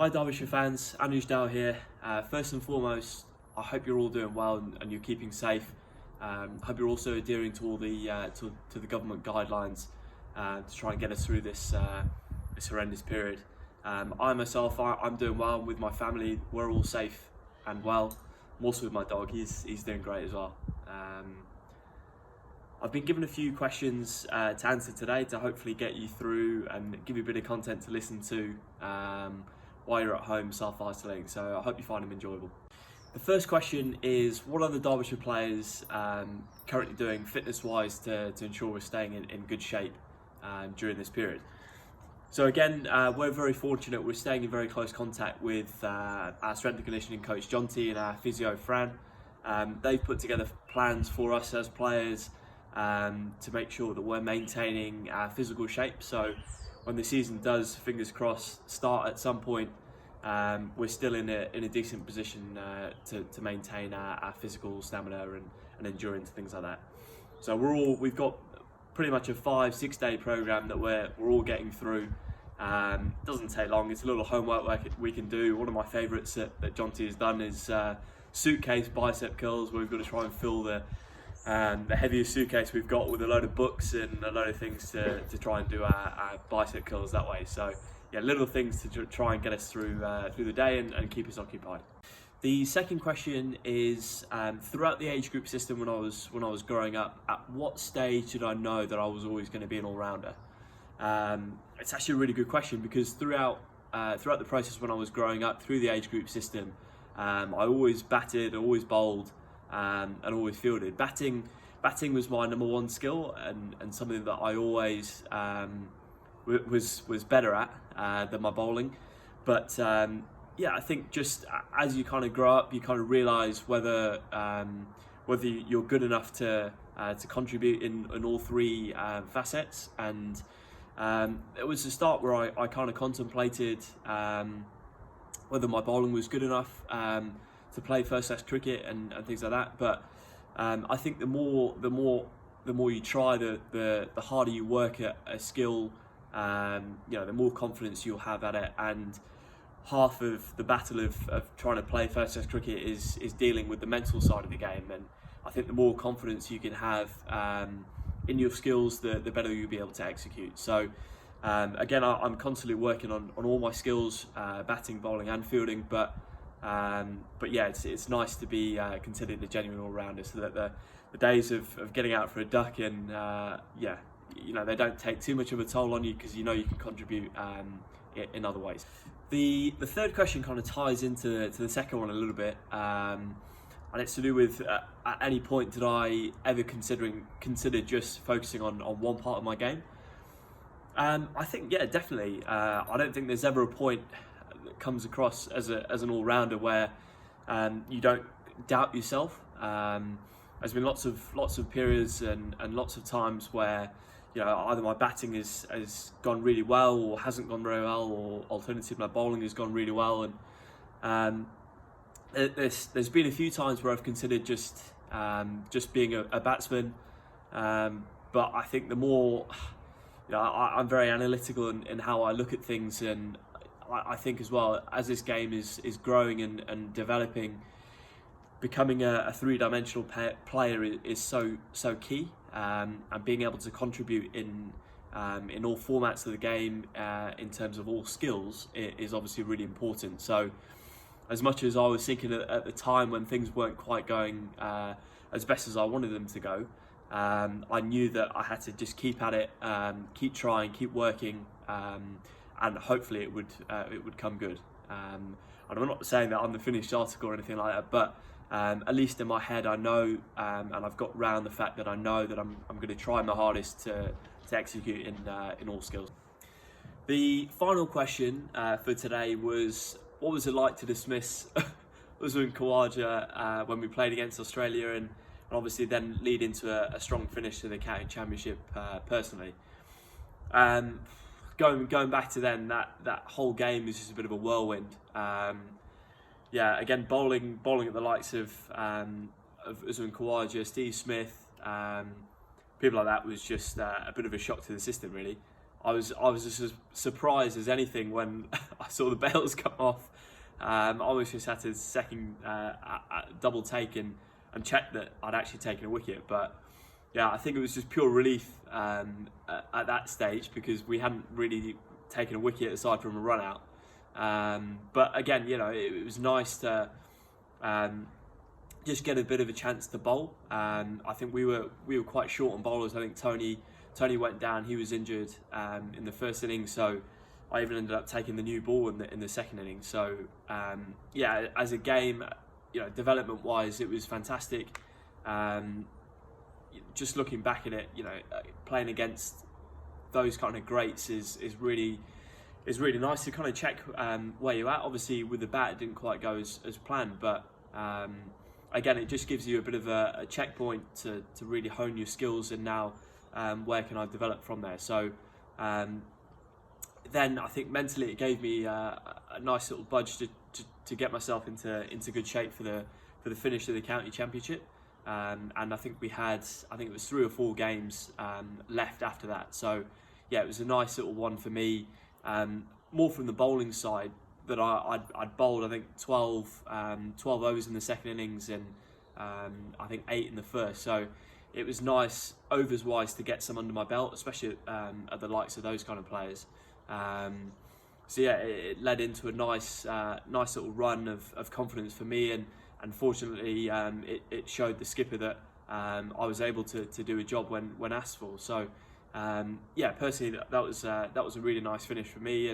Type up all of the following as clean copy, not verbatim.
Hi Derbyshire fans, Anuj Dal here. First and foremost, I hope you're all doing well and you're keeping safe. Hope you're also adhering to all the to the government guidelines to try and get us through this horrendous period. I myself, I'm doing well with my family. We're all safe and well. I'm also with my dog. He's doing great as well. I've been given a few questions to answer today to hopefully get you through and give you a bit of content to listen to while you're at home self-isolating, so I hope you find them enjoyable. The first question is, what are the Derbyshire players currently doing fitness-wise to ensure we're staying in good shape during this period? So again, we're very fortunate. We're staying in very close contact with our strength and conditioning coach Jonty and our physio Fran. They've put together plans for us as players to make sure that we're maintaining our physical shape. So when the season does, fingers crossed, start at some point, we're still in a decent position to maintain our physical stamina and endurance, things like that. So we've got pretty much a 5-6 day program that we're all getting through. Doesn't take long. It's a little homework we can do. One of my favourites that Jonty has done is suitcase bicep curls, where we've got to try and fill the heaviest suitcase we've got with a load of books and a load of things to try and do our bicep curls that way. So yeah, little things to try and get us through the day and keep us occupied. The second question is, throughout the age group system when I was growing up, at what stage did I know that I was always going to be an all-rounder? It's actually a really good question, because throughout the process when I was growing up through the age group system, I always batted, always bowled, and always fielded. Batting was my number one skill and something that I always was better at than my bowling. But yeah, I think just as you kind of grow up, you kind of realise whether you're good enough to contribute in all three facets. And it was the start where I kind of contemplated whether my bowling was good enough to play first class cricket and things like that. But I think the more you try, the harder you work at a skill, the more confidence you'll have at it. And half of the battle of trying to play first class cricket is dealing with the mental side of the game. And I think the more confidence you can have in your skills, the better you'll be able to execute. So again, I'm constantly working on all my skills, batting, bowling and fielding, but yeah, it's nice to be considered a genuine all-rounder, so that the days of getting out for a duck and they don't take too much of a toll on you, because you can contribute in other ways. The third question kind of ties into the second one a little bit, and it's to do with at any point did I ever consider just focusing on one part of my game? I think, yeah, definitely. I don't think there's ever a point that comes across as an all-rounder where you don't doubt yourself. There's been lots of periods and lots of times where either my batting has gone really well or hasn't gone very well, or alternatively my bowling has gone really well. And there's been a few times where I've considered just being a batsman, but I think the more I'm very analytical in how I look at things, and I think as well, as this game is growing and developing, becoming a three-dimensional player is so key, and being able to contribute in all formats of the game in terms of all skills is obviously really important. So as much as I was thinking at the time when things weren't quite going as best as I wanted them to go, I knew that I had to just keep at it, keep trying, keep working, and hopefully it would come good. And I'm not saying that I'm the finished article or anything like that, but at least in my head I know, and I've got round the fact that I know that I'm going to try my hardest to execute in all skills. The final question for today was, what was it like to dismiss Usman Khawaja when we played against Australia, and obviously then lead into a strong finish to the county championship personally. Going back to then, that whole game was just a bit of a whirlwind. Again, bowling at the likes of Usman Khawaja, Steve Smith, people like that was just a bit of a shock to the system, really. I was just as surprised as anything when I saw the bells come off. I almost just had to double take and check that I'd actually taken a wicket. But yeah, I think it was just pure relief at that stage, because we hadn't really taken a wicket aside from a run out. But again, it was nice to just get a bit of a chance to bowl. I think we were quite short on bowlers. I think Tony went down. He was injured in the first innings, so I even ended up taking the new ball in the second innings. So yeah, as a game, development wise, it was fantastic. Just looking back at it, playing against those kind of greats is really nice to kind of check where you're at. Obviously, with the bat, it didn't quite go as planned, but again, it just gives you a bit of a checkpoint to really hone your skills, and now where can I develop from there. So then I think mentally it gave me a nice little budge to get myself into good shape for the finish of the county championship. And I think it was 3 or 4 games left after that. So yeah, it was a nice little one for me. More from the bowling side, that I'd bowled, I think 12 overs in the second innings, and I think 8 in the first. So it was nice overs wise to get some under my belt, especially at the likes of those kind of players. So yeah, it led into a nice little run of confidence for me, and fortunately it showed the skipper that I was able to do a job when asked for. So yeah, personally that was a really nice finish for me,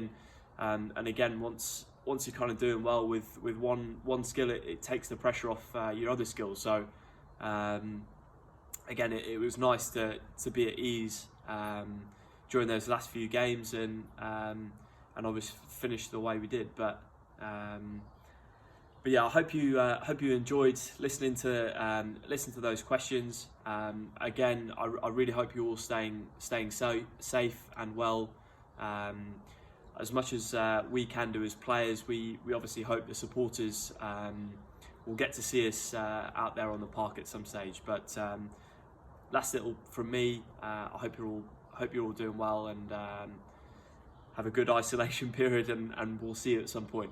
and again, once you're kind of doing well with one skill, it takes the pressure off your other skills. So again, it was nice to be at ease during those last few games, and obviously finish the way we did. But yeah, I hope you enjoyed listening to those questions. Again, I really hope you're all staying so safe and well. As much as we can do as players, we obviously hope the supporters will get to see us out there on the park at some stage. But last little from me. I hope you're all doing well, and have a good isolation period, and we'll see you at some point.